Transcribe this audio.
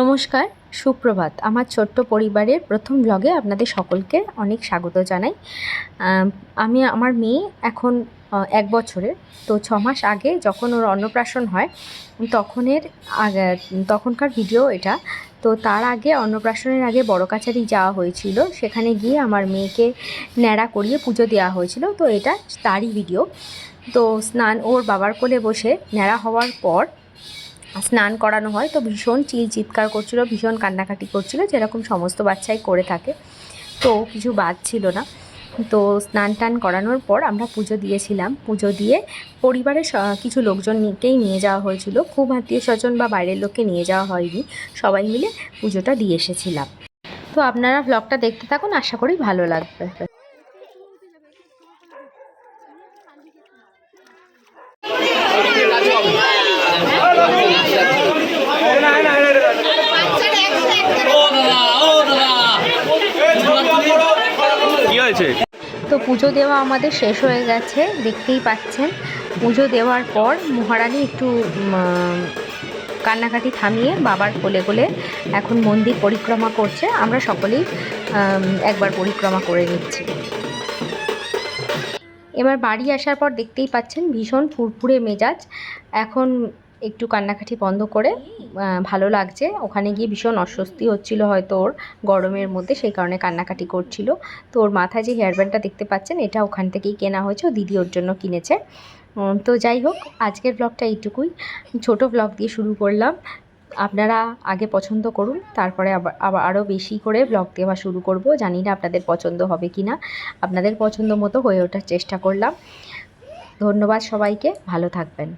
নমস্কার, সুপ্রভাত। আমার ছোট্ট পরিবারের প্রথম ব্লগে আপনাদের সকলকে অনেক স্বাগত জানাই। আমার মেয়ে এখন 1 বছরের। তো 6 মাস আগে যখন ওর অন্নপ্রাশন হয় তখনকার ভিডিও এটা। তো তার আগে অন্নপ্রাশনের আগে বড় কাছারি যাওয়া হয়েছিল, সেখানে গিয়ে আমার মেয়েকে ন্যাড়া করিয়ে পুজো দেওয়া হয়েছিল। তো এটা তারই ভিডিও। তো ওর বাবার কোলে বসে ন্যাড়া হওয়ার পর স্নান করানো হয়। তো ভীষণ চিৎকার করছিল, ভীষণ কান্নাকাটি করছিল, যেরকম সমস্ত বাচ্চাই করে থাকে। তো কিছু বাদ ছিল না। তো স্নান টান করানোর পর আমরা পুজো দিয়েছিলাম। পুজো দিয়ে পরিবারের কিছু লোকজনকেই নিয়ে যাওয়া হয়েছিল, খুব আত্মীয় স্বজন বা বাইরের লোককে নিয়ে যাওয়া হয়নি, সবাই মিলে পুজোটা দিয়ে এসেছিলাম। তো আপনারা ব্লগটা দেখতে থাকুন, আশা করি ভালো লাগবে। তো পুজো দেওয়া আমাদের শেষ হয়ে গেছে, দেখতেই পাচ্ছেন। পুজো দেওয়ার পর মহারানী একটু কান্নাকাটি থামিয়ে বাবার কোলে কোলে এখন মন্দির পরিক্রমা করছে। আমরা সকলেই একবার পরিক্রমা করে নিচ্ছি। এবার বাড়ি আসার পর দেখতেই পাচ্ছেন ভীষণ ফুরফুরে মেজাজ। এখন একটু কান্নাকাটি বন্ধ করে ভালো লাগছে। ওখানে গিয়ে ভীষণ অস্বস্তি হচ্ছিল হয়তো ওর, গরমের মধ্যে, সেই কারণে কান্নাকাটি করছিল। তো ওর মাথায় যে হেয়ার ব্যান্ডটা দেখতে পাচ্ছেন, এটা ওখান থেকেই কেনা হয়েছে, ও দিদি ওর জন্য কিনেছে। তো যাই হোক, আজকের ব্লগটা এইটুকুই, ছোট ব্লগ দিয়ে শুরু করলাম। আপনারা আগে পছন্দ করুন, তারপরে আবার আরও বেশি করে ব্লগ দেওয়া শুরু করব। জানি না আপনাদের পছন্দ হবে কি না, আপনাদের পছন্দ মতো হয়ে ওঠার চেষ্টা করলাম। ধন্যবাদ সবাইকে, ভালো থাকবেন।